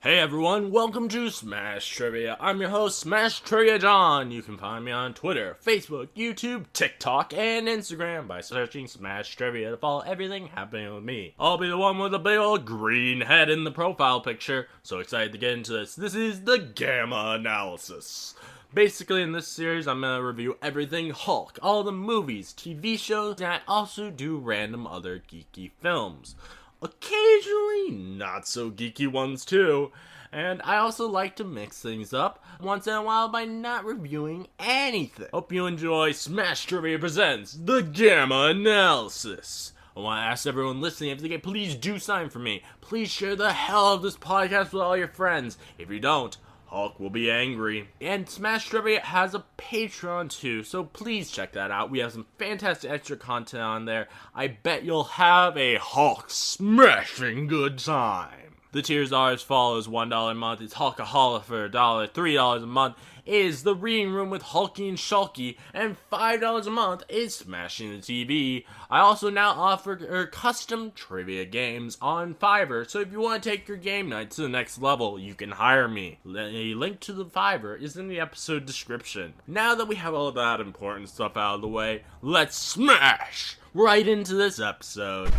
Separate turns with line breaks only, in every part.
Hey everyone, welcome to Smash Trivia. I'm your host, Smash Trivia John. You can find me on Twitter, Facebook, YouTube, TikTok, and Instagram by searching Smash Trivia to follow everything happening with me. I'll be the one with the big old green head in the profile picture. So excited to get into this. This is the Gamma Analysis. Basically, in this series, I'm going to review everything Hulk, all the movies, TV shows, and I also do random other geeky films. Occasionally, not so geeky ones too. And I also like to mix things up once in a while by not reviewing anything. Hope you enjoy Smash Trivia Presents The Gamma Analysis. I want to ask everyone listening if they can please do something for me. Please share the hell out of this podcast with all your friends. If you don't, Hulk will be angry. And Smash Trivia has a Patreon too, so please check that out. We have some fantastic extra content on there. I bet you'll have a Hulk smashing good time. The tiers are as follows: $1 a month is Hulkaholic for $1, $3 a month is the Reading Room with Hulky and Shulky, and $5 a month is Smashing the TV. I also now offer custom trivia games on Fiverr, so if you want to take your game night to the next level, you can hire me. A link to the Fiverr is in the episode description. Now that we have all that important stuff out of the way, let's smash right into this episode.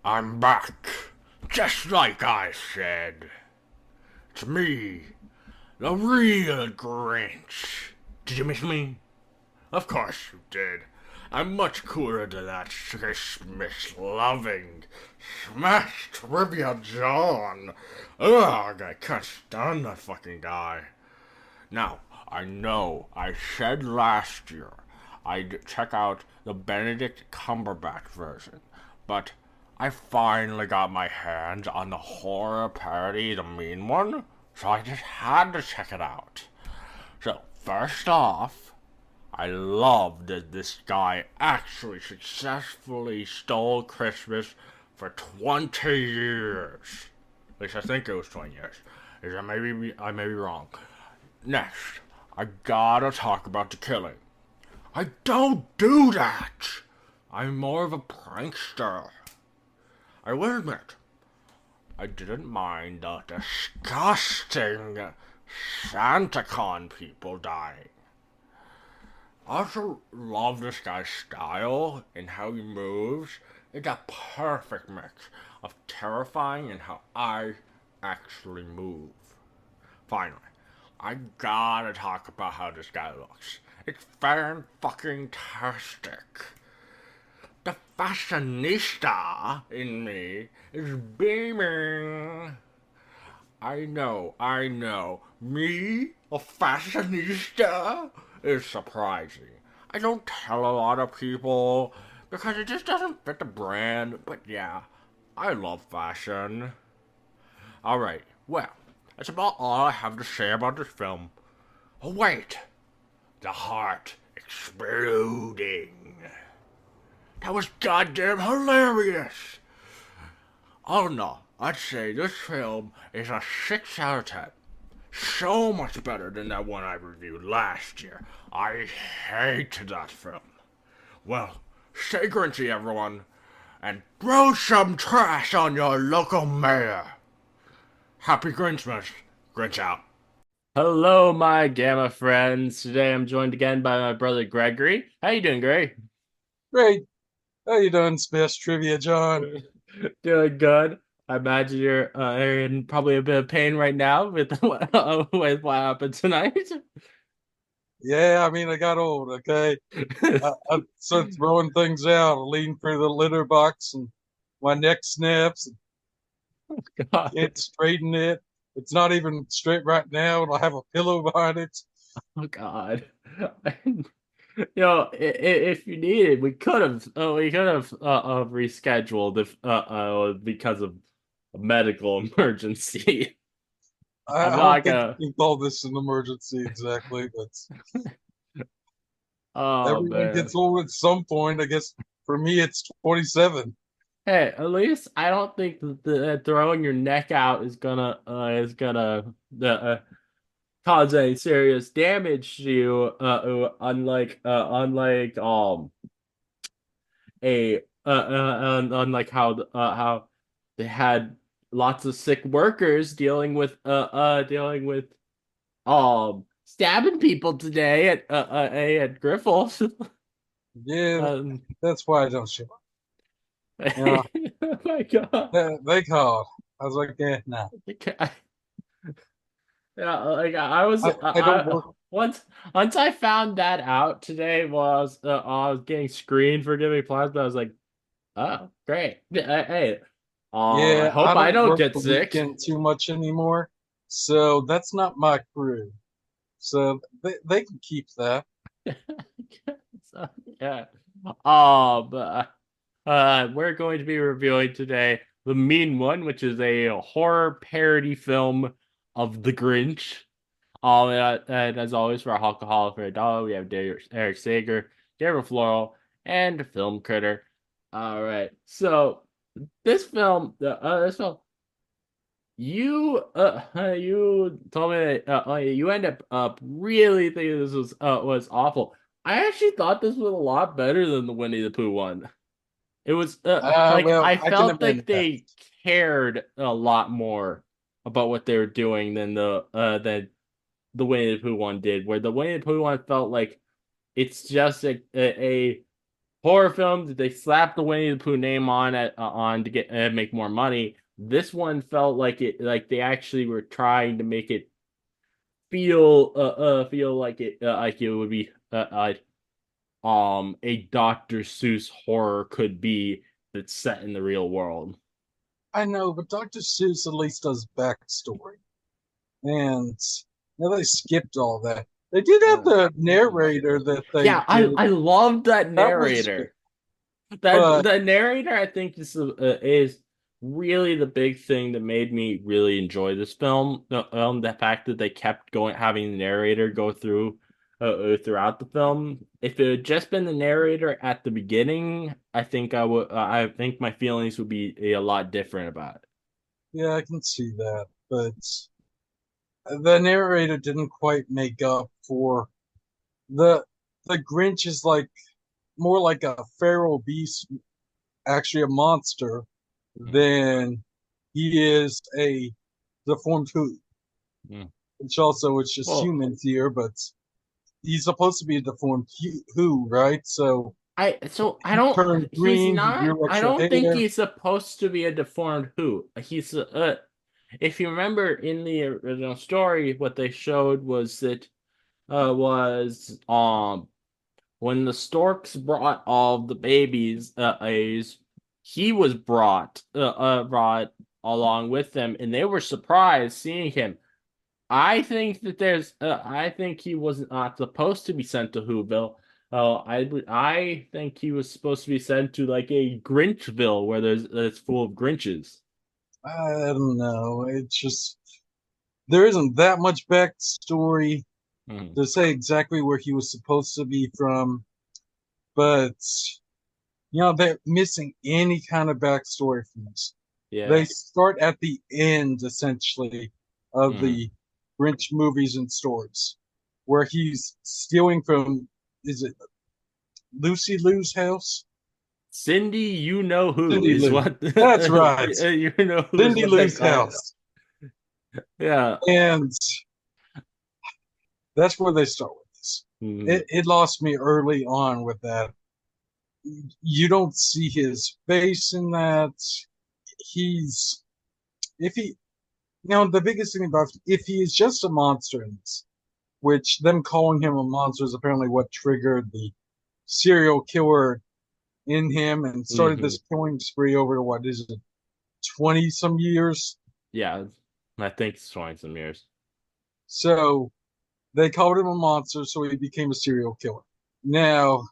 I'm back, just like I said. It's me, the real Grinch. Did you miss me? Of course you did. I'm much cooler than that Christmas-loving Smash Trivia John. Ugh, I can't stand that fucking guy. Now, I know I said last year I'd check out the Benedict Cumberbatch version, but I finally got my hands on the horror parody, the mean one, so I just had to check it out. So, first off, I love that this guy actually successfully stole Christmas for 20 years. At least I think it was 20 years. I may be wrong. Next, I gotta talk about the killing. I don't do that! I'm more of a prankster. I will admit, I didn't mind the disgusting SantaCon people dying. I also love this guy's style and how he moves. It's a perfect mix of terrifying and how I actually move. Finally, I gotta talk about how this guy looks. It's fan-fucking-tastic. The fashionista in me is beaming. I know. Me, a fashionista, is surprising. I don't tell a lot of people because it just doesn't fit the brand, but yeah, I love fashion. Alright, well, that's about all I have to say about this film. Oh wait, the heart exploding. That was goddamn hilarious! Oh no, I'd say this film is a 6 out of 10. So much better than that one I reviewed last year. I hate that film. Well, stay grinchy everyone, and throw some trash on your local mayor. Happy Grinchmas. Grinch out. Hello, my Gamma friends. Today I'm joined again by my brother Gregory. How you doing, Greg?
Great. How you doing, Smash Trivia, John?
Doing good. I imagine you're in probably a bit of pain right now with with what happened tonight.
Yeah, I mean, I got old, okay? I start throwing things out. I lean through the litter box and my neck snaps.
God,
Can't straighten it. It's not even straight right now, and I have a pillow behind it.
oh God. If you needed, we could have rescheduled if because of a medical emergency. I'm
I don't
not
think you
gonna.
can call this an emergency exactly, but
Oh
everyone
man.
gets old at some point. I guess for me, it's 27.
Hey, at least I don't think that throwing your neck out is gonna cause any serious damage to you. Unlike on like how they had lots of sick workers dealing with stabbing people today at Griffles.
Yeah,
um,
that's why I don't show up. You know,
oh my God.
they called. I was like, yeah, no.
Okay. Yeah, like I was
I don't work.
once I found that out today while I was getting screened for giving plasma, I was like, oh, great. Hey, I
Yeah, I
hope I
don't
don't
work
get
the
sick.
weekend too much anymore. So that's not my crew. So they can keep that.
So, yeah. But we're going to be reviewing today The Mean One, which is a horror parody film of The Grinch. And as always, for our alcoholic for a dollar, we have Eric Sager, Gabriel Floral, and Film Critter. All right, so this film, you told me that you end up really thinking this was awful. I actually thought this was a lot better than the Winnie the Pooh one. It was like
Well,
I
I can
felt
amend
like
that.
they cared a lot more about what they were doing than the Winnie the Pooh one did, where the Winnie the Pooh one felt like it's just a horror film that they slapped the Winnie the Pooh name on to get make more money. This one felt like they actually were trying to make it feel like it would be a Dr. Seuss horror could be that's set in the real world.
I know, but Dr. Seuss at least does backstory. And now they skipped all that. They did have
Uh,
the narrator that they
yeah,
did.
I love that
That was good.
narrator. That
But
the narrator, I think, is really the big thing that made me really enjoy this film. The fact that they kept going, having the narrator go through throughout the film. If it had just been the narrator at the beginning, I think I would. I think my feelings would be a lot different about it.
yeah, I can see that. But the narrator didn't quite make up for the the Grinch is like more like a feral beast, actually a monster,
Mm,
than he is a deformed who.
mm.
Which also it's just
Well,
humans here, but he's supposed to be a deformed who, right? So
I
he
don't.
turned
He's
green, he
not.
grew
I
extra
don't think
hair.
he's supposed to be a deformed who. He's if you remember in the original story, what they showed was that was when the storks brought all the babies he was brought along with them, and they were surprised seeing him. I think he was not supposed to be sent to Whoville. I think he was supposed to be sent to like a Grinchville where it's full of Grinches.
I don't know. It's just there isn't that much backstory
Mhm.
to say exactly where he was supposed to be from, but they're missing any kind of backstory from this. They
Yeah.
start at the end essentially of
Mhm.
the Grinch movies and stories, where he's stealing from, is it Lucy Lou's house?
Cindy, you know who
Cindy
is
Lou.
what
That's right.
you know who is
Cindy
what they
Lou's
call it.
house.
Yeah.
And that's where they start with this.
Mhm.
It lost me early on with that. You don't see his face in that. He's, if he, the biggest thing about, if he is just a monster in this, which them calling him a monster is apparently what triggered the serial killer in him and started
Mhm.
this killing spree over what is it, 20 some years.
Yeah. I think it's 20 some years.
So they called him a monster, so he became a serial killer. Now,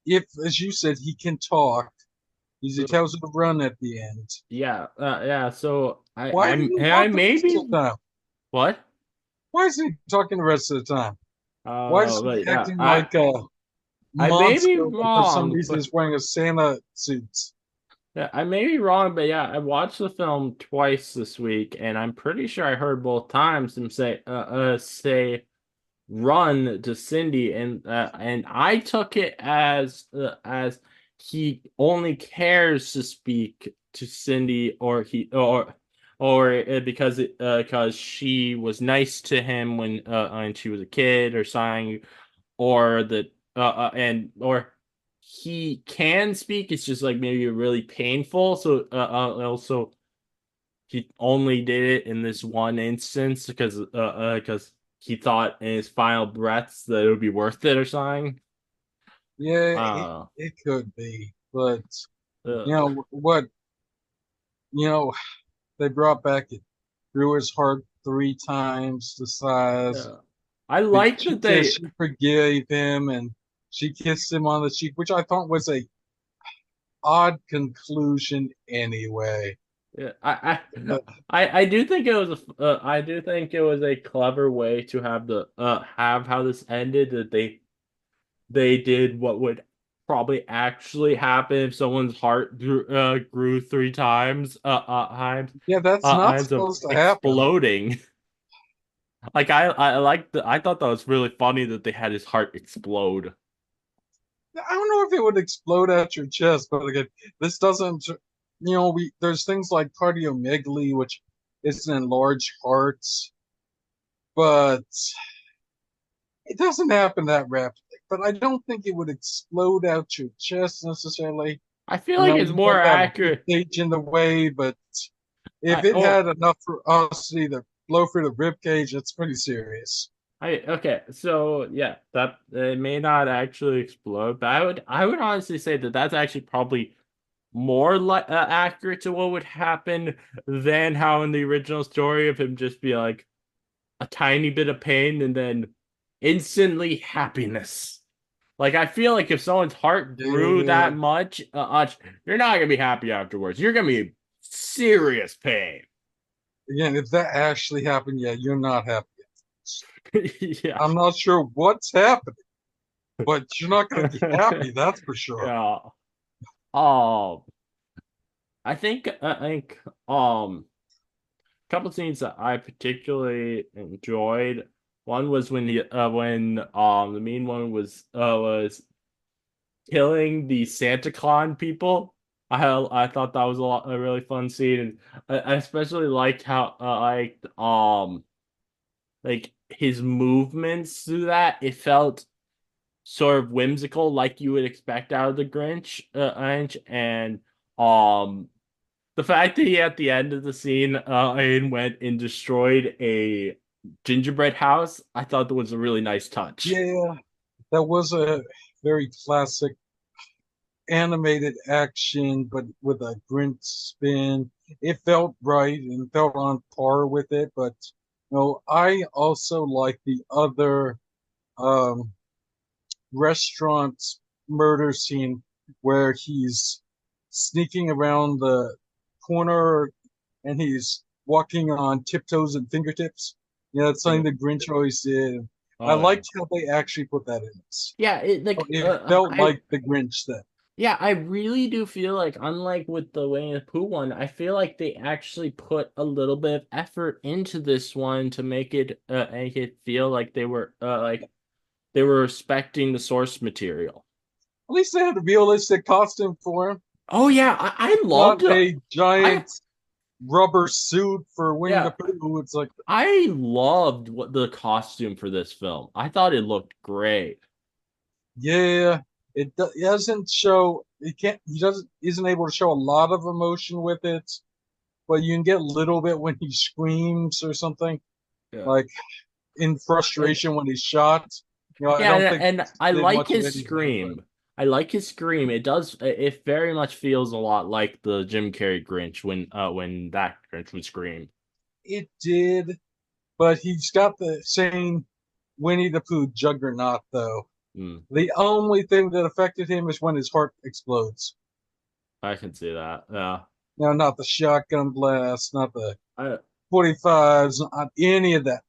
if, as you said, he can talk, he tells him to run at the end.
Yeah. So
Why didn't he
I
talk the rest
maybe
of the time?
what?
Why isn't he talking the rest of the time?
I don't
Why is
know,
he
but yeah,
acting like a
I may be
monster when for some
wrong,
reason
but
he's wearing a Santa suit?
yeah, I may be wrong, but yeah, I watched the film twice this week, and I'm pretty sure I heard both times him say run to Cindy, and I took it as he only cares to speak to Cindy, or because she was nice to him when she was a kid or something, or that and or he can speak. It's just like maybe really painful. So also he only did it in this one instance because he thought in his final breaths that it would be worth it or something.
Yeah, it,
Uh,
it could be, but you
uh,
know what? You know, they brought back it through his heart 3 times the size.
yeah. I like
She
that
says
they.
she forgave him and she kissed him on the cheek, which I thought was a odd conclusion anyway.
Yeah,
But
I do think it was I do think it was a clever way to have how this ended, that they did what would probably actually happen if someone's heart grew 3 times
yeah, that's not
times of
supposed to happen.
exploding. Like I thought that was really funny that they had his heart explode.
I don't know if it would explode at your chest, but again, this doesn't. We there's things like cardiomegaly, which is an enlarged heart, but it doesn't happen that rapidly. But I don't think it would explode out your chest necessarily.
I feel like it's
You have
more
to have a rib
accurate.
cage in the way, but if
I
it
oh
had enough ferocity to blow through the rib cage, it's pretty serious.
I okay, so yeah, that it may not actually explode, but I would honestly say that that's actually probably more accurate to what would happen than how in the original story of him just be like a tiny bit of pain and then instantly happiness. Like I feel like if someone's heart grew
Yeah,
that much, you're not gonna be happy afterwards. You're gonna be in serious pain.
again, if that actually happened, yeah, you're not happy.
Yeah,
I'm not sure what's happening, but you're not going to be happy, that's for sure.
yeah. Um, I think a couple of scenes that I particularly enjoyed. One was when the mean one was killing the Santa Claus people. I thought that was a really fun scene, and I especially liked how like his movements through that. It felt sort of whimsical, like you would expect out of the Grinch, and um the fact that he at the end of the scene and went and destroyed a gingerbread house, I thought that was a really nice touch.
Yeah, that was a very classic animated action, but with a Grinch spin. It felt right and felt on par with it, but I also like the other um, restaurant murder scene where he's sneaking around the corner and he's walking on tiptoes and fingertips. It's something
Yeah.
the Grinch always did. I
Oh yeah.
liked how they actually put that in this.
Yeah,
It felt like the Grinch then.
yeah, I really do feel like, unlike with the Winnie the Pooh one, I feel like they actually put a little bit of effort into this one to make it feel like they were respecting the source material.
At least they had a realistic costume for him,
Oh yeah, I
not
loved
a
I
giant rubber suit for Winnie the
yeah,
Pooh. It's like,
I loved what the costume for this film. I thought it looked great.
yeah, it doesn't show. He can't. He doesn't. Isn't able to show a lot of emotion with it, but you can get a little bit when he screams or something,
Yeah.
like in
And
frustration when he's shot. I
yeah,
don't think
and I
they did
like
much of
his
anything, but
scream. I like his scream. It very much feels a lot like the Jim Carrey Grinch when that Grinch would scream.
it did. But he's got the same Winnie the Pooh juggernaut, though.
Mm,
The only thing that affected him is when his heart explodes.
I can see that. Yeah.
Not the shotgun blast, not the
I
45s, not any of that.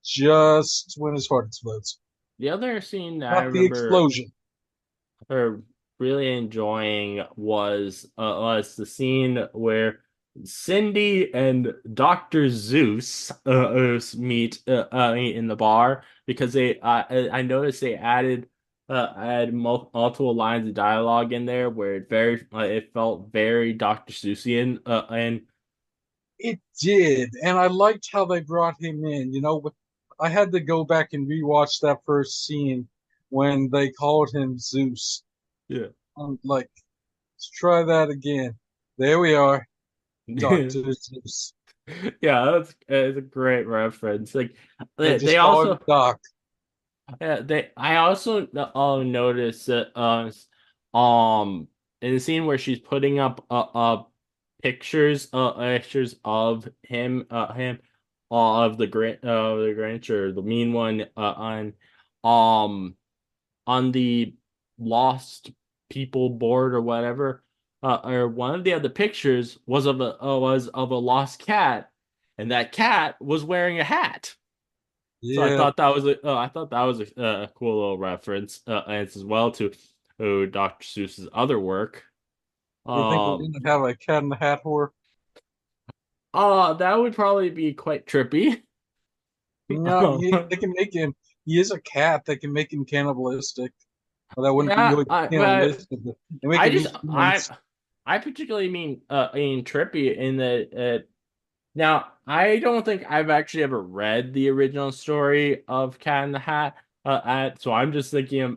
Just when his heart explodes.
The other scene that I
Not the
remember
explosion.
or really enjoying was the scene where Cindy and Dr. Zeus meet in the bar because I noticed they added had multiple lines of dialogue in there where it felt very Dr. Seussian, and
It did, and I liked how they brought him in. I had to go back and rewatch that first scene when they called him Zeus.
yeah.
I'm like, let's try that again. There we are, Doctor Zeus.
Yeah, it's a great reference. Like
They
they
just call him
also
Doc.
yeah, they I also noticed that um in the scene where she's putting up pictures of him of the Grinch or the mean one um on the lost people board or whatever, or one of the other pictures was of a lost cat, and that cat was wearing a hat. So
Yeah,
I thought that was a cool little reference, and as well to Dr. Seuss's other work.
you think we're
Um,
gonna have a Cat in the Hat horror?
that would probably be quite trippy.
No, they can make him. He is a cat. They can make him cannibalistic. Well, that wouldn't be
Yeah,
really
but
cannibalistic. But they make
I
him
just
eat humans.
I particularly mean trippy in that now I don't think I've actually ever read the original story of Cat in the Hat. So I'm just thinking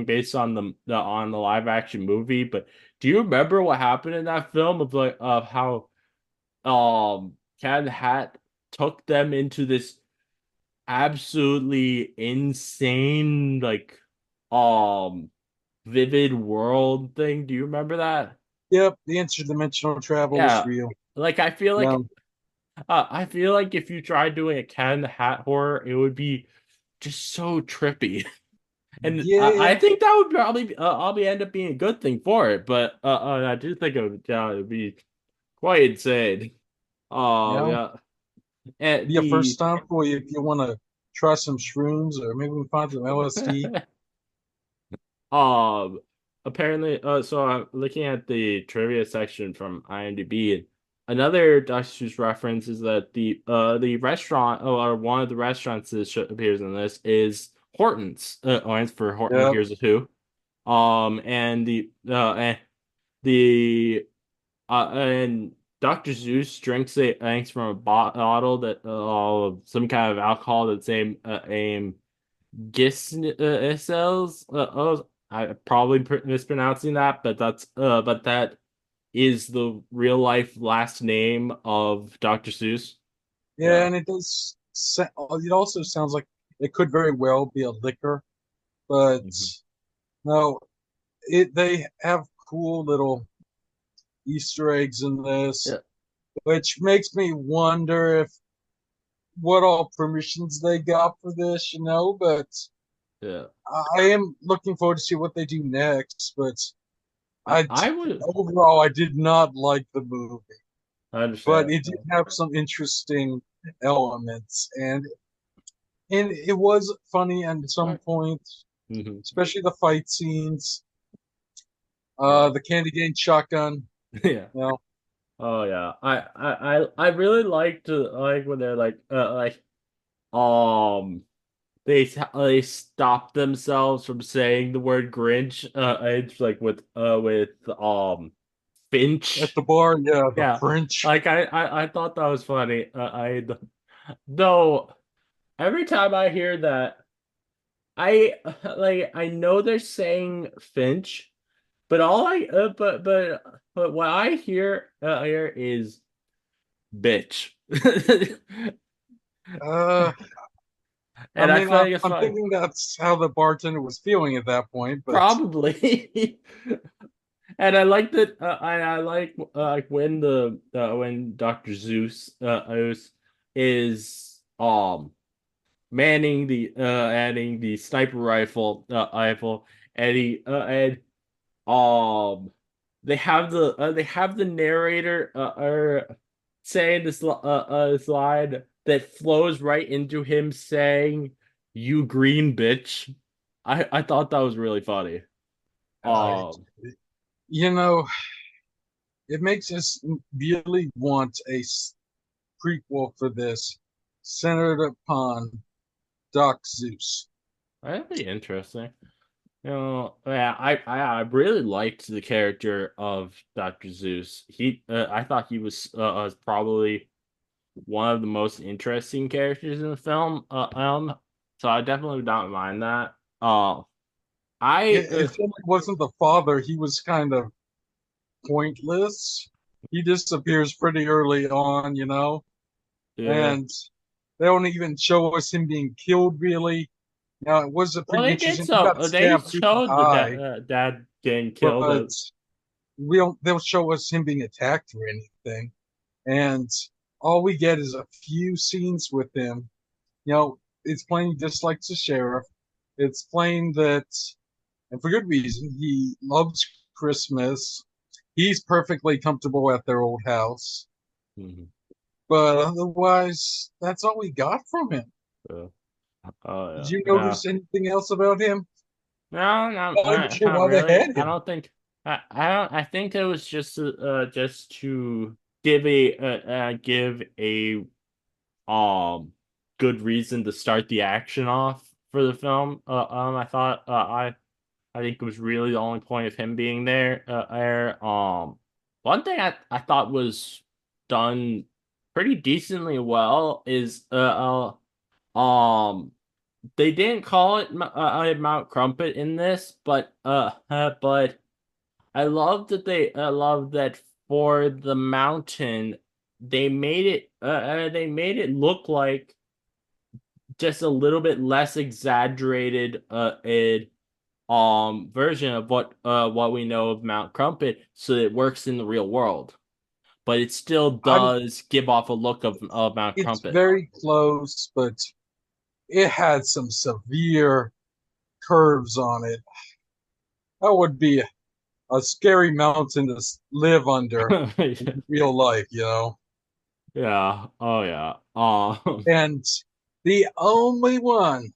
based on the live action movie. But do you remember what happened in that film of how Cat in the Hat took them into this absolutely insane um vivid world thing? Do you remember that?
Yep, the interdimensional travel is
Yeah.
real.
Like
No,
I feel like if you tried doing a Cat in the Hat horror, it would be just so trippy. And
yeah,
I think that would probably end up being a good thing for it, but I do think it would be quite insane.
you
Oh
know,
yeah. And
be a first
the
time for you if you want to try some shrooms or maybe we find some LSD.
Um, apparently, so I'm looking at the trivia section from IMDb, and another Dr. Seuss reference is that the restaurant, or one of the restaurants that appears in this is Horton's, or it's for Horton
Yep,
Hears a Who. And the and Dr. Seuss drinks from a bottle that some kind of alcohol that's aim Gisels. I'm probably mispronouncing that, but that is the real life last name of Dr. Seuss.
yeah,
Yeah.
and it also sounds like it could very well be a liquor, but
Mhm.
no, they have cool little Easter eggs in this,
Yeah.
which makes me wonder if what all permissions they got for this. But
Yeah.
I am looking forward to see what they do next. But
I would
overall, I did not like the movie,
I
but
understand.
it did have some interesting elements, and it was funny at some
Right.
point,
Hmm.
especially the fight scenes,
Yeah.
the candy cane shotgun.
Yeah.
You know,
Oh yeah. I really liked when they're um they stop themselves from saying the word Grinch. It's like with
at
Finch.
the bar, yeah, the
Yeah,
French.
like I thought that was funny. I though every time I hear that, I I know they're saying Finch, but all I but what I hear is bitch,
Uh, I
and I
mean,
feel like it's
I'm
fun.
thinking that's how the bartender was feeling at that point, but
Probably. And I like that. I like when the when Dr. Is manning the adding the sniper rifle, and um they have the narrator saying this line that flows right into him saying "you green bitch." I thought that was really funny.
uh,
Um
you know, it makes us really want a prequel for this, centered upon Doc Zeus.
that'd be interesting. Yeah, I really liked the character of Dr. Zeus. I thought he was probably one of the most interesting characters in the film. So I definitely would not mind that. I
If Henry wasn't the father, he was kind of pointless. He disappears pretty early on,
Yeah.
and they don't even show us him being killed really. Now it was a
Well,
pretty
they did
interesting. He
so.
got
They
stabbed through the
showed the
eye,
dad getting killed.
but we don't. They'll show us him being attacked or anything, and all we get is a few scenes with him. It's plain just like the sheriff. It's plain that, and for good reason, he loves Christmas. He's perfectly comfortable at their old house,
Mhm.
but otherwise, that's all we got from him.
Uh, oh
Did
yeah,
you
yeah.
notice anything else about him?
No,
Not even sure
not
why they
really.
had
I
him.
don't think. I don't. I think it was just to give a good reason to start the action off for the film. I thought I think it was really the only point of him being there. One thing I thought was done pretty decently well is they didn't call it Mount Crumpet in this, but I love that for the mountain they made it look like just a little bit less exaggerated version of what we know of Mount Crumpet, so it works in the real world, but it still
I'm.
does give off a look of Mount
It's
Crumpet.
very close, but it had some severe curves on it. That would be a scary mountain to live under in real life.
Yeah. Oh yeah.
And the only one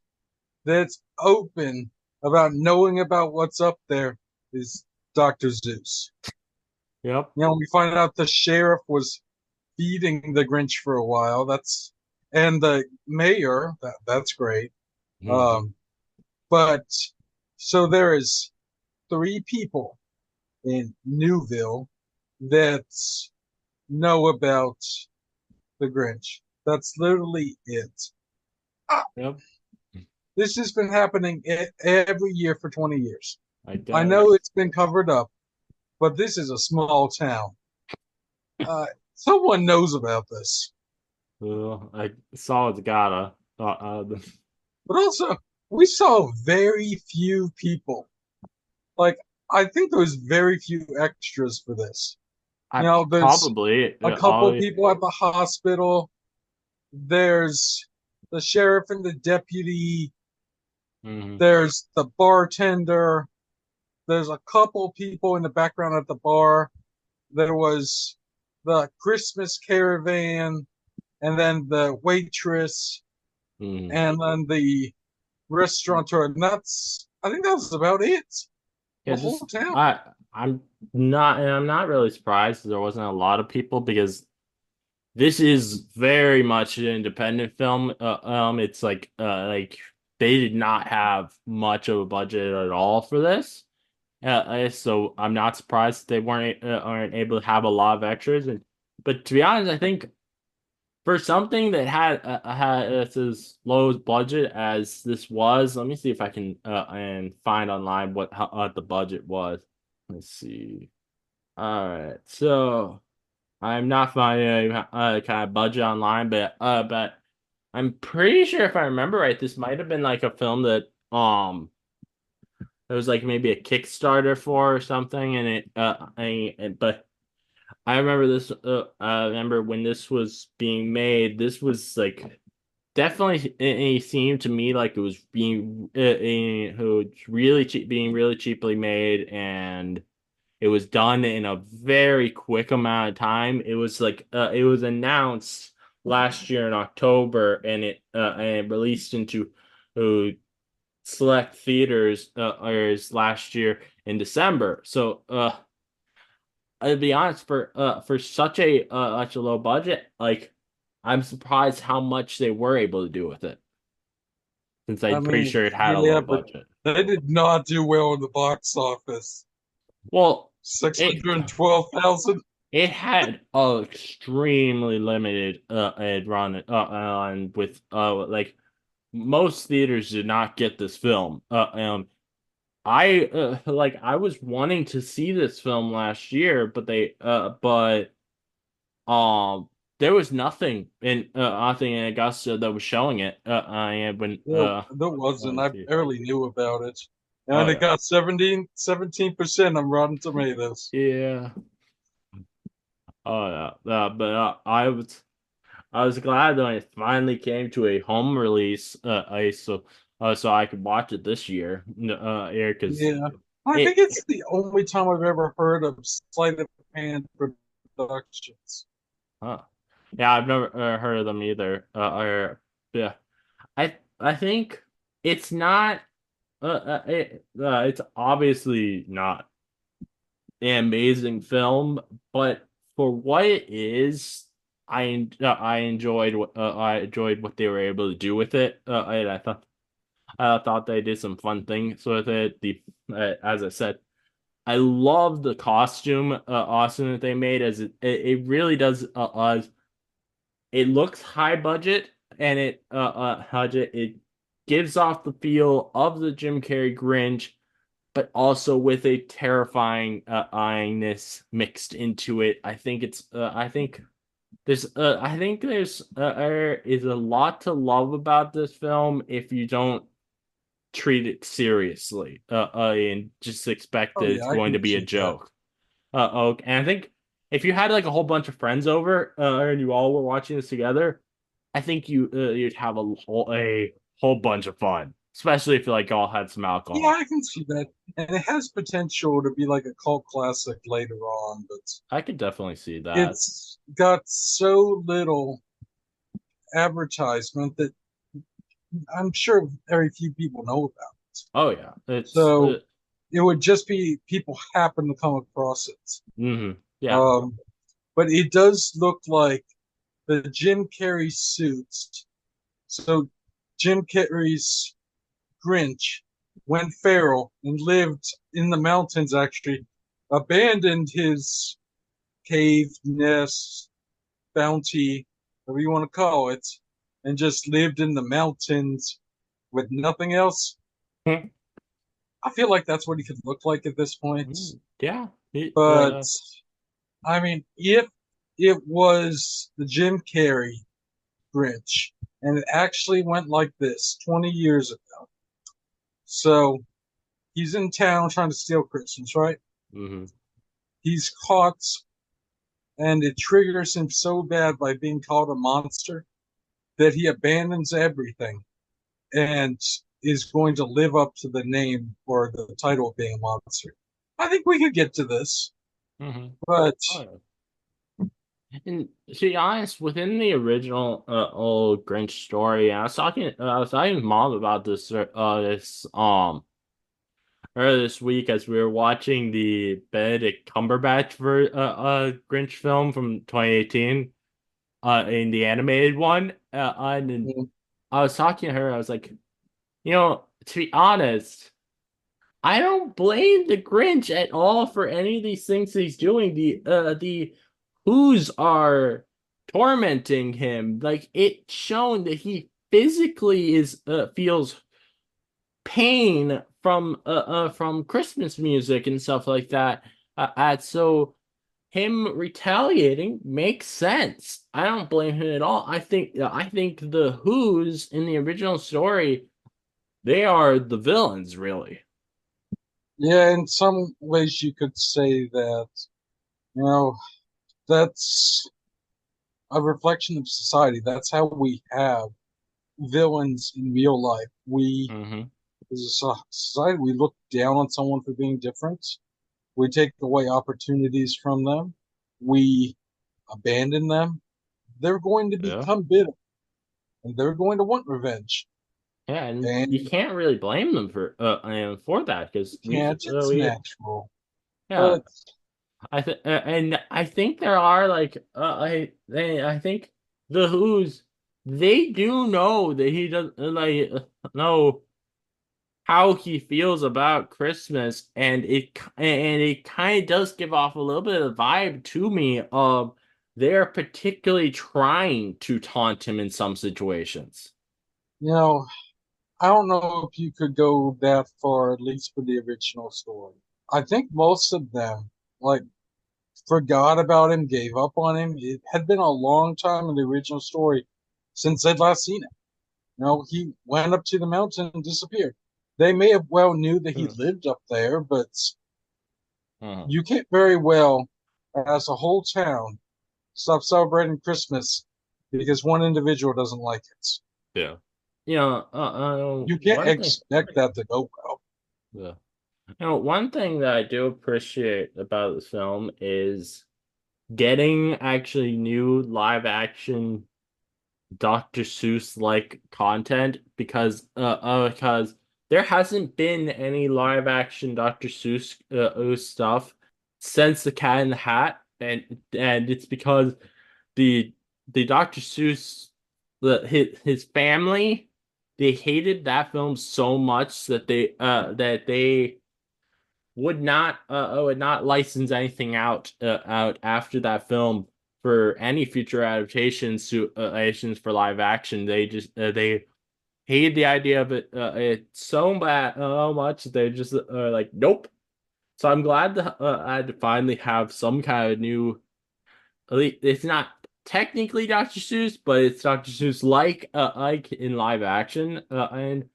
that's open about knowing about what's up there is Dr. Zeus.
Yep.
We find out the sheriff was feeding the Grinch for a while. And the mayor. That's great.
Hmm.
Um, but so there is three people in Newville that know about the Grinch. That's literally it. Ah,
Yep.
this has been happening every year for 20 years.
I
I know
guess.
it's been covered up, but this is a small town. Someone knows about this.
I saw it's gotta.
But also, we saw very few people. Like, I think there was very few extras for this.
I
There's
probably
a couple people at the hospital. There's the sheriff and the deputy.
Mhm.
There's the bartender. There's a couple people in the background at the bar. There was the Christmas caravan, and then the waitress,
Mhm.
and then the restaurateur. And I think that was about it. The
Yeah,
whole
just
town.
I'm not really surprised there wasn't a lot of people because this is very much an independent film. It's like they did not have much of a budget at all for this. So I'm not surprised they aren't able to have a lot of extras. But to be honest, I think for something that had it's as low as budget as this was, let me see if I can and find online what the budget was. Let's see. All right, so I'm not finding a kind of budget online, but I'm pretty sure if I remember right, this might have been like a film that it was like maybe a Kickstarter for or something, and but I remember this. I remember when this was being made. This was like definitely. It seemed to me like it was being really cheaply made, and it was done in a very quick amount of time. It was announced last year in October, and it released into uh, select theaters last year in December. So I'll be honest, for such a low budget, like I'm surprised how much they were able to do with it, since
I
I'm pretty
mean,
sure it had a
yeah,
low
but
budget.
They did not do well in the box office.
Well, it
612,000.
it had a extremely limited run on with like most theaters did not get this film. I was wanting to see this film last year, but um there was nothing in Augusta that was showing it. I when
There wasn't. I
see.
barely knew about it.
Oh
And it
yeah,
got 17% on Rotten Tomatoes.
yeah. Oh yeah, but I was glad that it finally came to a home release. So I could watch it this year. Because
Yeah. I think
it.
it's the only time I've ever heard of Sleight of Hand Productions.
Huh. Yeah, I've never heard of them either. Yeah, I think it's not. It's obviously not an amazing film, but for what it is, I enjoyed what they were able to do with it. And I thought they did some fun things with it. The As I said, I love the costume Austin that they made as it really does it looks high budget and it gives off the feel of the Jim Carrey Grinch, but also with a terrifying eyeing-ness mixed into it. I think there is a lot to love about this film if you don't treat it seriously and just expect
Oh
that
yeah,
it's
I
going
can
to be a
see that.
joke. Okay. And I think if you had like a whole bunch of friends over and you all were watching this together, I think you'd have a whole bunch of fun, especially if you like all had some
Yeah,
alcohol.
I can see that. And it has potential to be like a cult classic later on, but
I could definitely see that.
it's got so little advertisement that I'm sure very few people know about.
Oh yeah, it's
So it would just be people happen to come across it.
yeah.
Um, but it does look like the Jim Carrey suits. So Jim Carrey's Grinch went feral and lived in the mountains, actually, abandoned his cave, nest, bounty, whatever you want to call it, and just lived in the mountains with nothing else. I feel like that's what he could look like at this point.
Yeah.
But I mean, if it was the Jim Carrey Grinch and it actually went like this 20 years ago. So he's in town trying to steal Christmas, right?
Mm-hmm.
He's caught and it triggers him so bad by being called a monster that he abandons everything and is going to live up to the name or the title of being a monster. I think we could get to this,
Mm-hmm.
but
Oh, yeah. And to be honest, within the original old Grinch story, I was talking with mom about earlier this week as we were watching the Benedict Cumberbatch Grinch film from 2018, in the animated one. And then I was talking to her, I was like, to be honest, I don't blame the Grinch at all for any of these things he's doing. The Who's are tormenting him. Like it's shown that he physically is feels pain from Christmas music and stuff like that. So him retaliating makes sense. I don't blame him at all. I think the Who's in the original story, they are the villains, really.
yeah, in some ways you could say that, you know, that's a reflection of society. That's how we have villains in real life. We,
Mm-hmm.
as a society, we look down on someone for being different. We take away opportunities from them. We abandon them. They're going to
Yeah.
become bitter and they're going to want revenge.
Yeah, and you
And
can't really blame them for that
you
because
can't, it's
we
natural.
yeah.
But
I think there are like I think the Who's they do know that he does like no how he feels about Christmas, and it kind of does give off a little bit of vibe to me of they're particularly trying to taunt him in some situations.
You know, I don't know if you could go that far, at least for the original story. I think most of them, like, forgot about him, gave up on him. It had been a long time in the original story since they'd last seen him. He went up to the mountain and disappeared. They may have well knew that he
Hmm.
lived up there, but
Mhm.
you can't very well, as a whole town, stop celebrating Christmas because one individual doesn't like it.
Yeah. You know,
You can't
one thing.
expect that to go well.
Yeah. One thing that I do appreciate about this film is getting actually new live action Dr. Seuss like content because there hasn't been any live action Dr. Seuss stuff since The Cat in the Hat, and it's because the the Dr. Seuss his family, they hated that film so much that they would not license anything out after that film for any future adaptations for live action. They just they hated the idea of it so bad much they just like nope. So I'm glad that I had to finally have some kind of new. At least it's not technically Dr. Seuss, but it's Dr. Seuss like in live action, and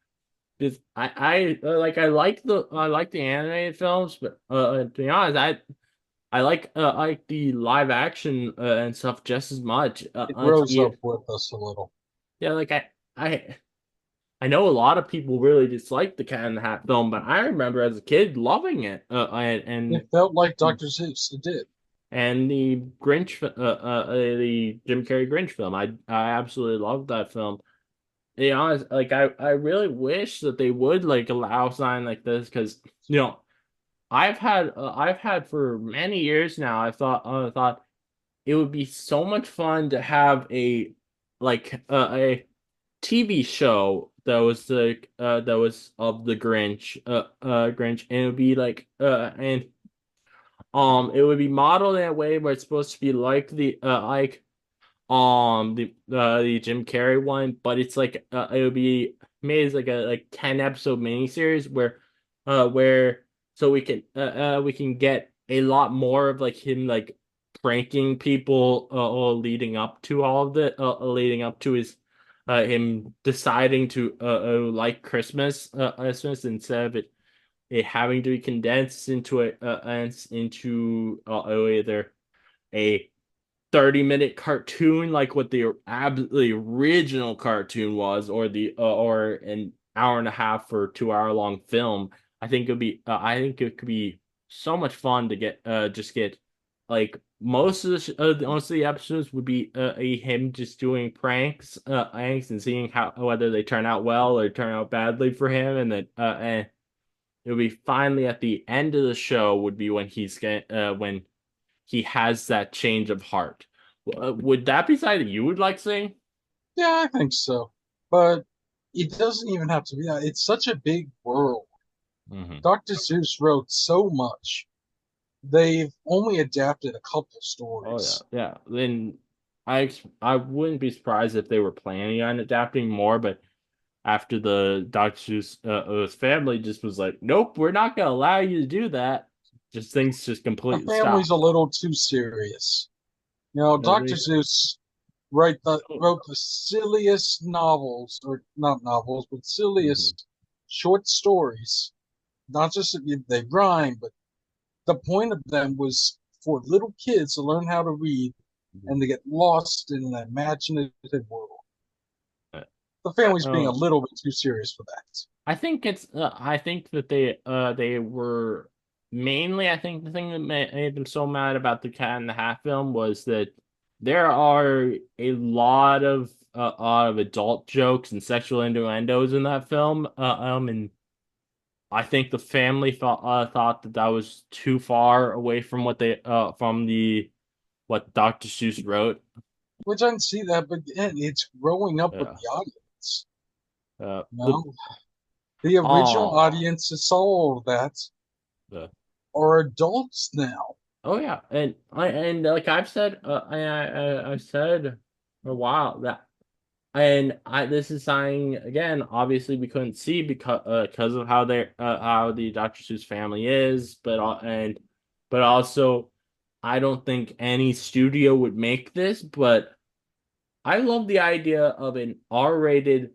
because I like the animated films, but to be honest, I like the live action and stuff just as much.
It grows up with us a little.
Yeah, I I know a lot of people really dislike the Cat in the Hat film, but I remember as a kid loving it.
It felt like Dr. Seuss. It did.
And the Jim Carrey Grinch film, I absolutely loved that film. To be honest, I really wish that they would like allow something like this because I've had for many years now. I thought it would be so much fun to have a TV show that was of the Grinch, and it would be and it would be modeled in a way where it's supposed to be like the Jim Carrey one, but it's like it would be made as like a 10 episode miniseries where so we can get a lot more of like him like pranking people leading up to all of the leading up to his him deciding to like Christmas instead of it having to be condensed into either a 30-minute cartoon like what the original cartoon was or an hour and a half or 2 hour long film. I think it could be so much fun to get just get like most of the episodes would be him just doing pranks and seeing how whether they turn out well or turn out badly for him, and it would be finally at the end of the show would be when he has that change of heart. Would that be something you would like seeing?
Yeah, I think so. But it doesn't even have to be that. It's such a big world.
Hmm.
Dr. Seuss wrote so much. They've only adapted a couple
Oh yeah,
stories.
yeah. Then I wouldn't be surprised if they were planning on adapting more, but after the Dr. Seuss family just was like, nope, we're not gonna allow you to do that. Just things just
The
completely
family's a
stopped.
little too serious. Dr.
They,
Seuss
oh,
wrote the silliest novels, or not novels, but
mhm,
silliest short stories. Not just that they rhyme, but the point of them was for little kids to learn how to read
mhm.
and to get lost in an imaginative world.
Uh,
The family's being a
oh,
little bit too serious for that.
I think that they were mainly I think the thing that made them so mad about the Cat in the Hat film was that there are a lot of adult jokes and sexual innuendos in that film, and I think the family thought that that was too far away from from the what Dr. Seuss wrote.
Which I can see that, but again, it's growing up with
Yeah.
the audience. You
The
know? The original
Oh,
audience that saw all of that
the
are adults now.
oh yeah, and like I've said for a while that, and I this is something again. Obviously, we couldn't see because of how the Dr. Seuss family is, but also I don't think any studio would make this. But I love the idea of an R-rated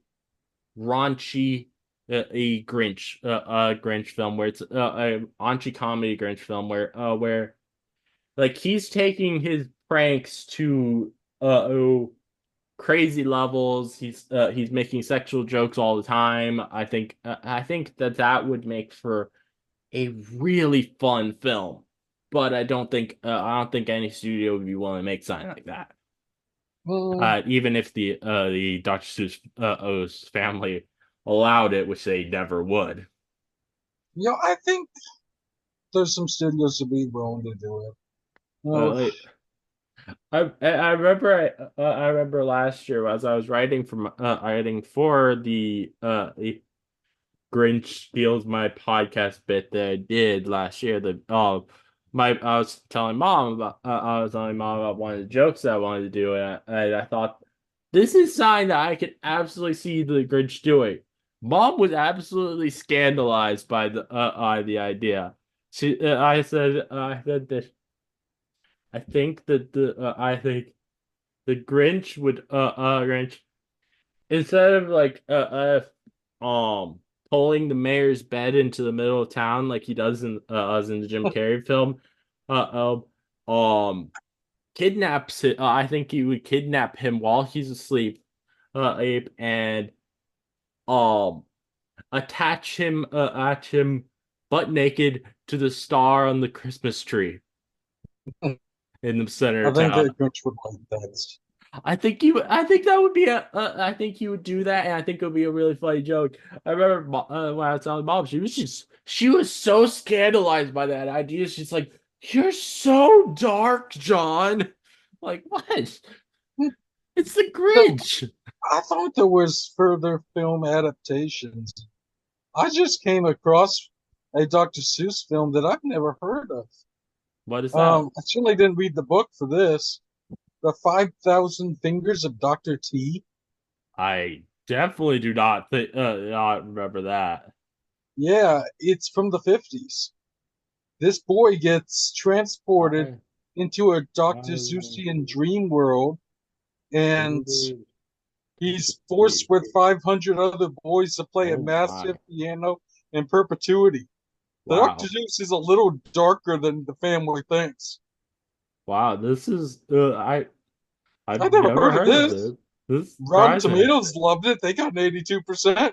raunchy Grinch film where it's a raunchy comedy Grinch film where like he's taking his pranks to oh, crazy levels. He's making sexual jokes all the time. I think that that would make for a really fun film. But I don't think any studio would be willing to make something like that.
Mm,
Even if the Dr. Seuss O's family allowed it, which they never would.
I think there's some studios to be willing to do it.
Like, I remember I remember last year as I was writing for the Grinch steals my podcast bit that I did last year. My I was telling mom about one of the jokes that I wanted to do, and I thought this is something that I could absolutely see the Grinch doing. Mom was absolutely scandalized by the idea. I said that I think the Grinch would Grinch instead of pulling the mayor's bed into the middle of town like he does as in the Jim Carrey film, uh um I think he would kidnap him while he's asleep, Abe, and um attach him butt naked to the star on the Christmas tree in the center
I
of
think
town.
that Grinch would like that.
I think that would be I think he would do that, and I think it would be a really funny joke. I remember when I was telling mom, she was so scandalized by that idea. She's like, "You're so dark, John." Like, what? It's the
So
Grinch.
I thought there was further film adaptations. I just came across a Dr. Seuss film that I've never heard of.
What is that?
I certainly didn't read the book for this. The 5,000 Fingers of Dr. T.
I definitely do not remember that.
Yeah, it's from the 50s. This boy gets transported
I,
into a Dr.
I,
Seussian dream world, and he's forced with 500 other boys to play a
oh
massive
my.
piano in perpetuity. The Dr.
Wow.
Seuss is a little darker than the family thinks.
Wow, this is
I
I've
never
never
heard of
heard of
this.
this. This is
Rotten
surprising.
Tomatoes loved it. They got an 82%.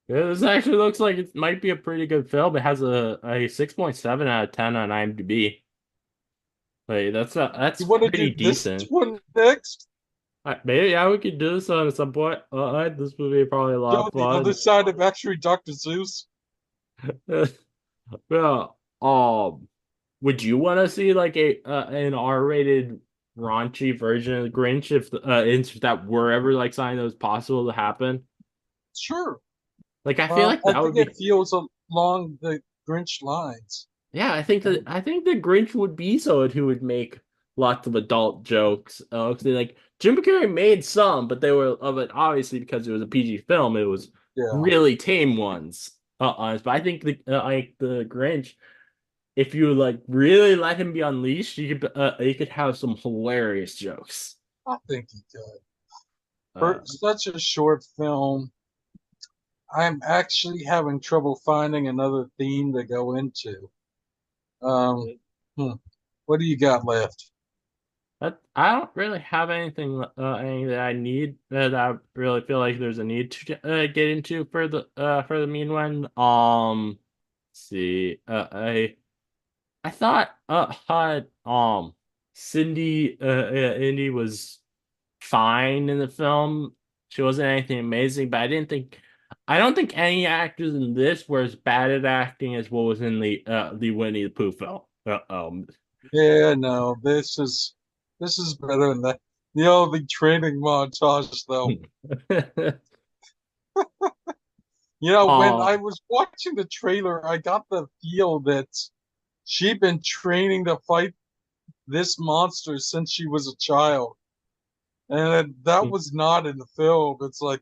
Yeah, this actually looks like it might be a pretty good film. It has a 6.7 out of 10 on IMDb. Like that's
You want to
pretty
do this
decent.
one next?
Maybe yeah, we could do this on at some point. This would be probably a lot
Go
of
the other
fun.
side of actually Dr. Seuss.
Well, would you want to see like a an R-rated raunchy version of the Grinch if that were ever like something that was possible to happen?
Sure.
Like I feel like
I
that
think
would
it
be
feels along the Grinch lines.
yeah,
Um,
I think the Grinch would be someone who would make lots of adult jokes. 'Cause like Jim Carrey made some, but they were of it obviously because it was a PG film. It was
yeah,
really tame ones. Honest, but the Grinch, if you like really let him be unleashed, you could have some hilarious jokes.
I think he could. For
Uh,
such a short film, I'm actually having trouble finding another theme to go into. Um, hmm, what do you got left?
but I don't really have anything that I need that I really feel like there's a need to get into for the mean one. Let's see, I thought Indy was fine in the film. She wasn't anything amazing, but I don't think any actors in this were as bad at acting as what was in the Winnie the Pooh film.
Yeah, no, this is better than that. The training montage, though. When
Uh,
I was watching the trailer, I got the feel that she'd been training to fight this monster since she was a child. And that was not in the film. It's like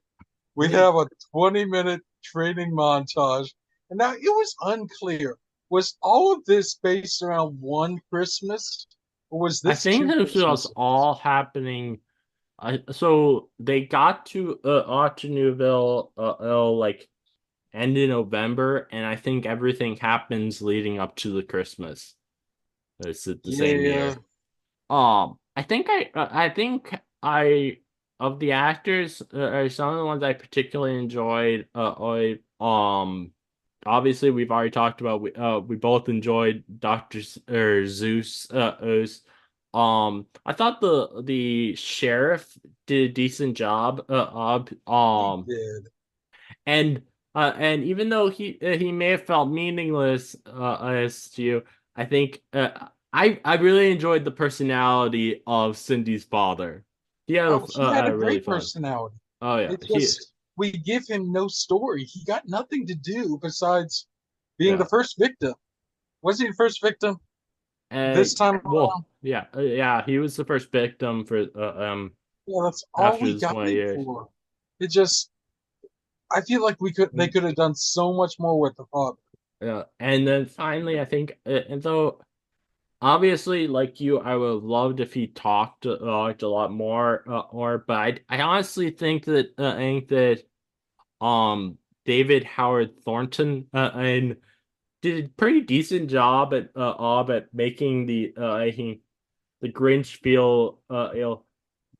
we have a 20-minute training montage. And now it was unclear. Was all of this based around one Christmas? Or was
I
this
think
two
this was
Christmases?
all happening. So they got to Newville like end in November, and I think everything happens leading up to the Christmas. It's at the same
Yeah.
year. I think I of the actors are some of the ones I particularly enjoyed. Obviously we've already talked about we both enjoyed or Zeus. Oos. I thought the sheriff did a decent job.
He did.
And even though he may have felt meaningless as to you, I think I really enjoyed the personality of Cindy's father. He had
Oh, he had a
a really
great
fun.
personality.
Oh yeah,
It just we give him no story. He got nothing to do besides being the
yeah.
first victim. Was he the first victim this time
Well,
around?
yeah, he was the first victim for
Yeah, that's all
after
we
the
got
20
him
years.
for. It just I feel like they could have done so much more with the father.
Yeah, and then finally, I think, and so obviously, like you, I would have loved if he talked a lot more, but I honestly think that David Howard Thornton and did a pretty decent job at making the Grinch feel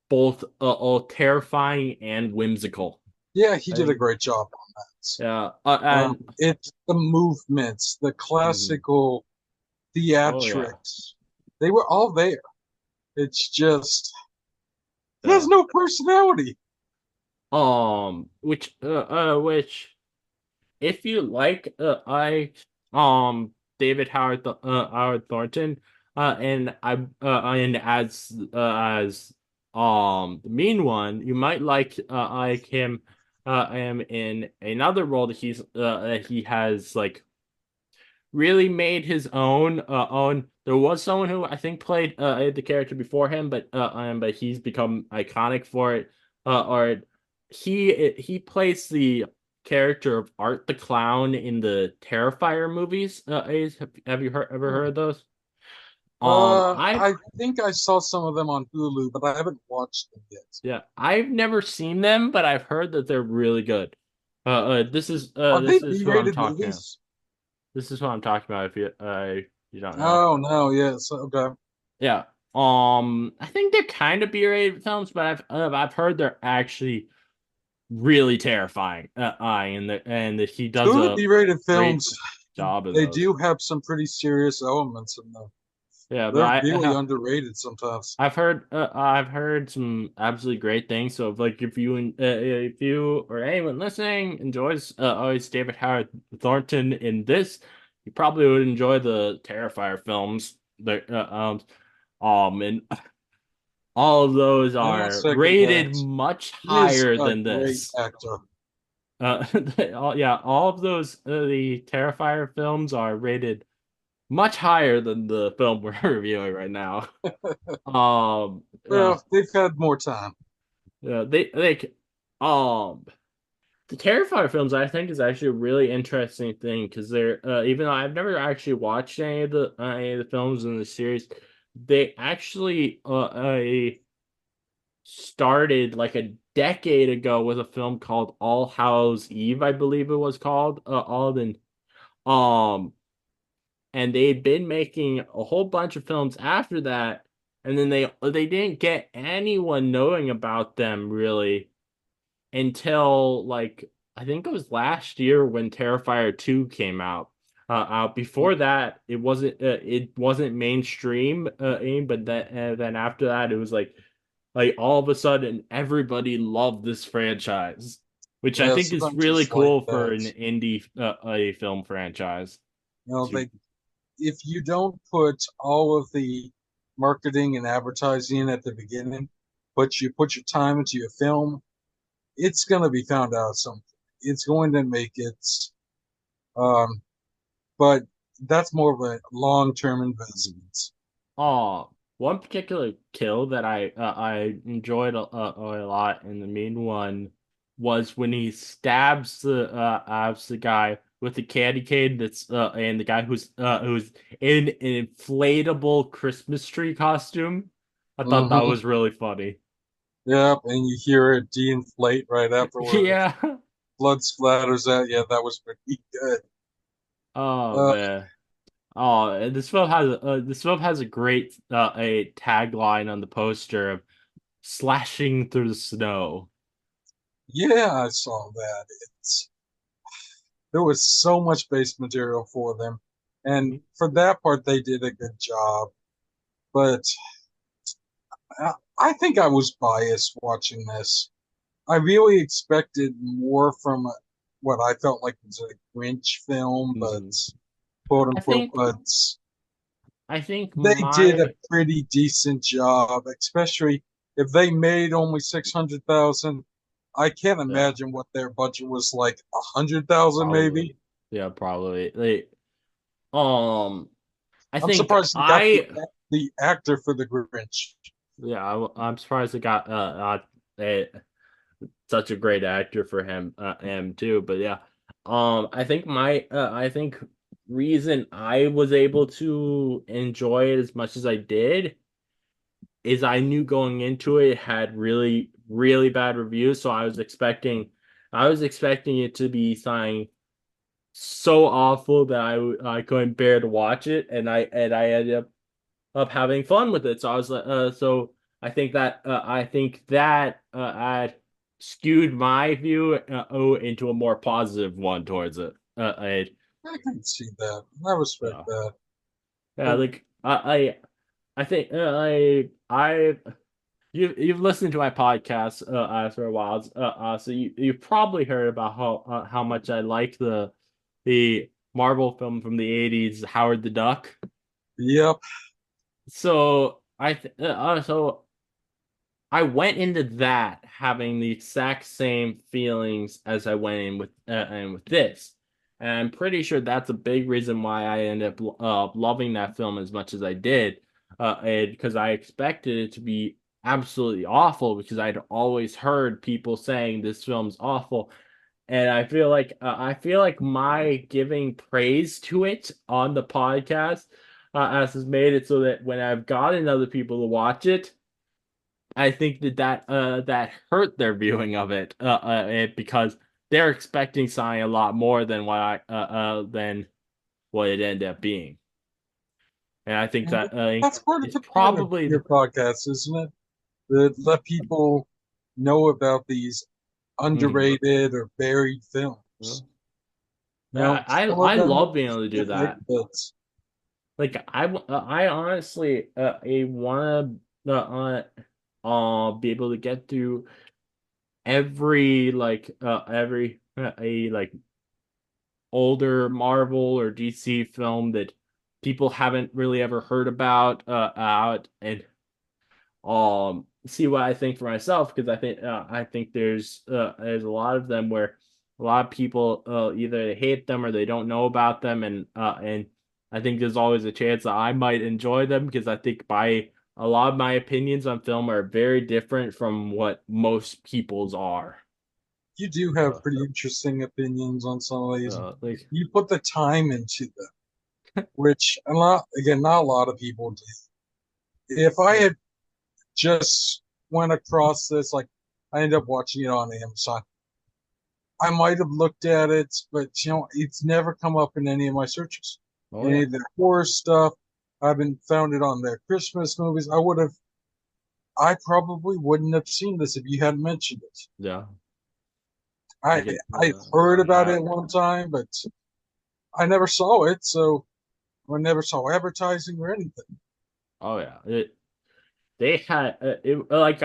both terrifying and whimsical.
Yeah, he
I
did a
think
great job on that.
yeah, and
It's the movements, the
mhm.
classical
Oh yeah,
theatrics. They were all there. It's just he has
yeah.
no personality.
Which if you like I David Howard Thornton and as the mean one, you might like him in another role that he has like really made his own. There was someone who I think played the character before him, but he's become iconic for it. Or he plays the character of Art the Clown in the Terrifier movies. Have you ever heard of those? I've
I think I saw some of them on Hulu, but I haven't watched them yet.
Yeah, I've never seen them, but I've heard that they're really good.
Are they
This is who I'm
B-rated
talking about.
movies?
This is what I'm talking about. If you don't know.
Oh no, yes, okay.
Yeah. I think they're kind of B-rated films, but I've heard they're actually really terrifying. And that he does
Two of the
a
B-rated
great
films,
job of
they
those.
do have some pretty serious elements in them.
Yeah, but
They're really underrated sometimes.
I've heard some absolutely great things. So if you or anyone listening enjoys always David Howard Thornton in this, you probably would enjoy the Terrifier films. And all of those
I don't
are
second
rated
that.
much
He is
higher
a
than
great
this.
actor.
Uh, all of those the Terrifier films are rated much higher than the film we're reviewing right now. Um, uh,
Well, they've had more time.
they um the Terrifier films I think is actually a really interesting thing because they're even though I've never actually watched any of the films in the series, they actually started like a decade ago with a film called All Hallows Eve, I believe it was called. Alden. Um, and they'd been making a whole bunch of films after that, and then they didn't get anyone knowing about them really until like I think it was last year when Terrifier 2 came out. Before that, it wasn't mainstream, but then after that, it was like all of a sudden, everybody loved this franchise, which I
Yeah,
think is
sometimes
really
it's like
cool for
that.
an indie a film franchise. To
They if you don't put all of the marketing and advertising in at the beginning, but you put your time into your film, it's gonna be found out some. it's going to make it. Um, but that's more of a long-term investment.
Uh, One particular kill that I enjoyed a lot in the main one was when he stabs the guy with the candy cane that's and the guy who's in an inflatable Christmas tree costume. I thought that
Hmm.
was really funny.
Yep, and you hear it de-inflate right afterwards.
Yeah.
Blood splatters out. Yeah, that was pretty good.
Oh
Uh,
man. Oh, and this film has a great a tagline on the poster of slashing through the snow.
yeah, I saw that. It's there was so much base material for them, and for that part, they did a good job. But I think I was biased watching this. I really expected more from what I felt like was a Grinch film, but
Mhm.
quote
I
unquote,
think
but
I think
they did a
my
pretty decent job, especially if they made only 600,000. I can't
yeah,
imagine what their budget was like, 100,000
probably
maybe.
yeah, probably um I
I'm
think
surprised they got
I
the actor for the Grinch.
yeah, I'm surprised it got such a great actor for him too, but yeah. I think reason I was able to enjoy it as much as I did is I knew going into it had really, really bad reviews, so I was expecting it to be something so awful that I couldn't bear to watch it, and I ended up having fun with it. So I was like, so I think that I skewed my view into a more positive one towards it.
I can see that. I respect
Yeah,
that.
yeah,
But
like I think I you've listened to my podcast for a while, so you've probably heard about how much I like the Marvel film from the '80s, Howard the Duck.
yep,
So I went into that having the exact same feelings as I went in with this, and I'm pretty sure that's a big reason why I ended up loving that film as much as I did, because I expected it to be absolutely awful because I'd always heard people saying this film's awful, and I feel like my giving praise to it on the podcast has made it so that when I've gotten other people to watch it. I think that hurt their viewing of it because they're expecting something a lot more than than what it ended up being, and I think
and
that
that's part of
it's
the point of
probably
your podcast, isn't it? To let people know about these
mhm.
underrated or buried films. Some of
I
them are
love being able to do
terrific,
that.
but
Like I honestly I want to be able to get through every a like older Marvel or DC film that people haven't really ever heard about out and see what I think for myself because I think there's a lot of them where a lot of people either they hate them or they don't know about them and I think there's always a chance that I might enjoy them because I think by a lot of my opinions on film are very different from what most people's are.
you do have
Uh,
pretty interesting opinions on some of these.
like
You put the time into them, which a lot, again, not a lot of people do. If I had just went across this, like I ended up watching it on Amazon, I might have looked at it, but it's never come up in any of my searches.
oh
Any
yeah,
of their horror stuff, I haven't found it on their Christmas movies. I probably wouldn't have seen this if you hadn't mentioned it.
yeah. I
I
can
I heard
on
about
that.
it one time, but I never saw it, so I never saw advertising or anything.
Oh yeah, they had like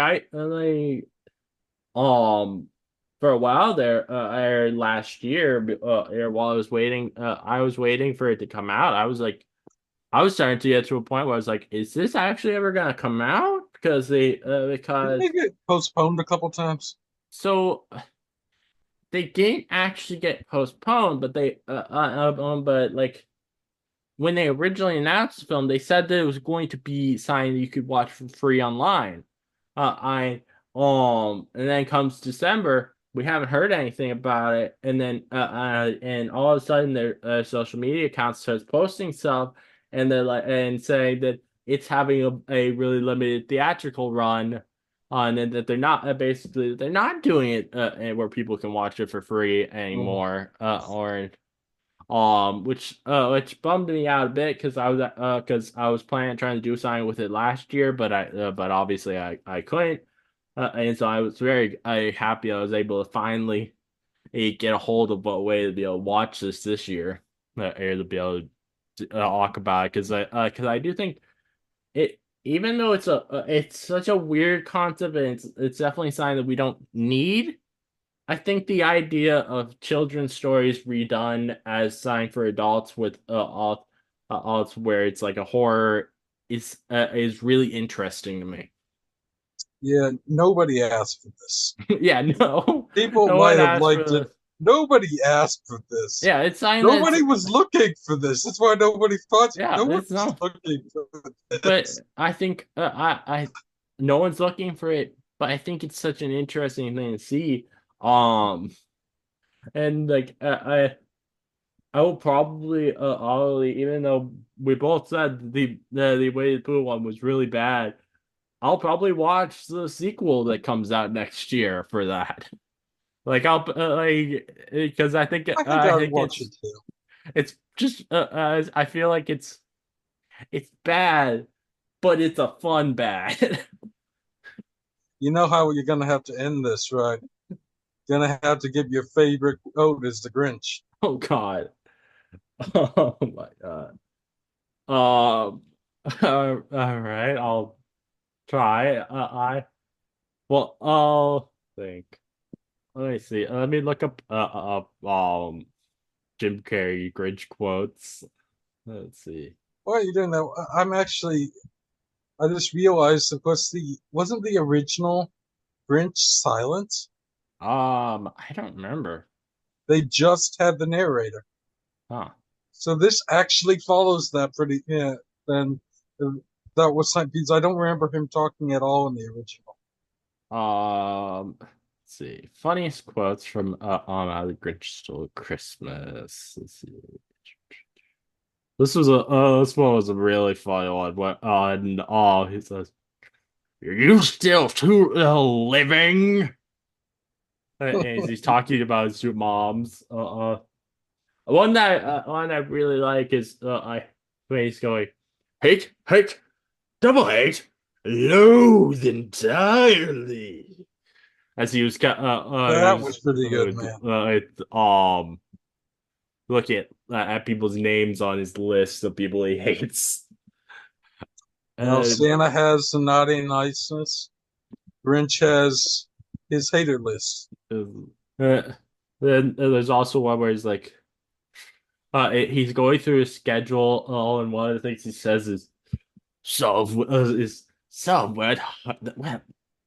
for a while there last year while I was waiting for it to come out. I was starting to get to a point where I was like, is this actually ever gonna come out? Because
Didn't they get postponed a couple times?
so they didn't actually get postponed, but but like when they originally announced the film, they said that it was going to be something that you could watch for free online. I and then comes December, we haven't heard anything about it, and then and all of a sudden their social media account starts posting stuff, and they're like and saying that it's having a really limited theatrical run on, and that they're not basically they're not doing it where people can watch it for free
Oh,
anymore, or which bummed me out a bit because I was planning on trying to do something with it last year, but obviously I couldn't, and so I was very happy I was able to finally get a hold of a way to be able to watch this year, or to be able to talk about it because I do think it, even though it's such a weird concept, and it's definitely something that we don't need. I think the idea of children's stories redone as something for adults with adults where it's like a horror is really interesting to me.
yeah, nobody asked for this.
Yeah, no,
People
no
might
one
have
asked for
liked it.
this.
Nobody asked for this.
Yeah, it's something that's
Nobody was looking for this. That's why nobody thought.
yeah,
No one
it's
was
not.
looking for this.
But I think no one's looking for it. But I think it's such an interesting thing to see. Um, and like I will probably, even though we both said the Winnie the Pooh one was really bad, I'll probably watch the sequel that comes out next year for that. Like because
I think
I
I'd
think
watch it too.
it's just I feel like it's bad, but it's a fun bad.
You know how you're gonna have to end this, right? You're gonna have to give your favorite quote as the Grinch.
Oh God. Oh my God. Um. All right. I'll try. I'll think. Let me see. Let me look up Jim Carrey Grinch quotes. Let's see.
Why are you doing that? I'm actually. I just realized, of course, the wasn't the original Grinch silent.
I don't remember.
They just had the narrator.
Huh.
So this actually follows that pretty. Yeah. Then that was something because I don't remember him talking at all in the original.
Let's see. Funniest quotes from How the Grinch Stole Christmas. Let's see. This one was a really funny one. What and he says, "Are you still too living?" And he's talking about his two moms. One I really like is I when he's going, hate, double hate, loathe entirely. As he was he
That was
was
pretty good, man.
looking at people's names on his list of people he hates.
Now
Uh,
Santa has the naughty niceness. Grinch has his hater list.
then there's also one where he's like, he's going through his schedule, and one of the things he says is solve word,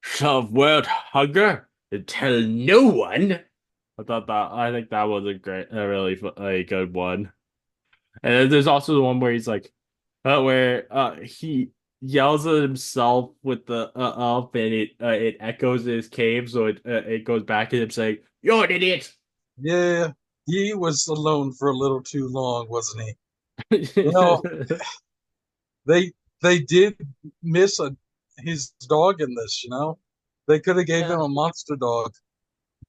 solve word hunger and tell no one. I think that was a really a good one. And then there's also the one where he's like, where he yells at himself with the up, and it echoes in his cave, so it goes back at him saying, "You're an idiot."
Yeah, he was alone for a little too long, wasn't he? You know, they they did miss his dog in this. You know, they could have gave him
Yeah.
a monster dog.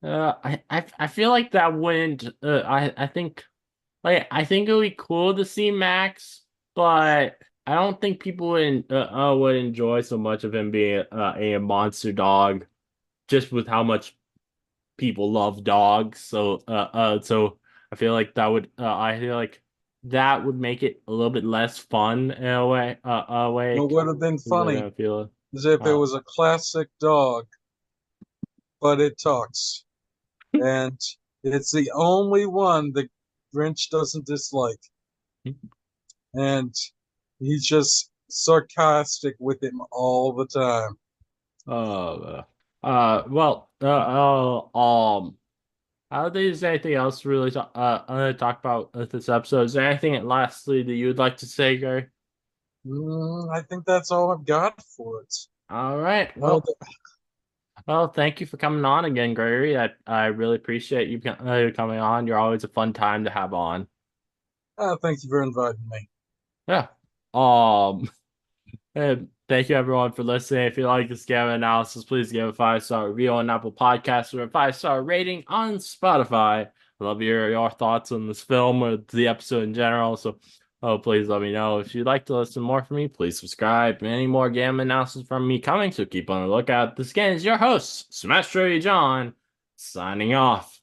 I feel like that wouldn't. I think I think it would be cool to see Max, but I don't think people would enjoy so much of him being a monster dog, just with how much people love dogs. So I feel like I feel like that would make it a little bit less fun in a way.
What would have been
They're
funny
gonna feel
is if it
uh,
was a classic dog, but it talks, and it's the only one the Grinch doesn't dislike, and he's just sarcastic with him all the time.
uh, well, I don't think there's anything else to really talk about with this episode. Is there anything lastly that you would like to say, Gary?
I think that's all I've got for it.
All right.
Uh,
Well, thank you for coming on again, Gregory. I really appreciate you coming on. You're always a fun time to have on.
thank you for inviting me.
Yeah. Um, and thank you everyone for listening. If you like this game analysis, please give a 5-star review on Apple Podcasts or a 5-star rating on Spotify. I love your thoughts on this film or the episode in general. So, please let me know. If you'd like to listen more from me, please subscribe. Any more game analysis from me coming, so keep on the lookout. This again is your host, Smash Trivia John, signing off.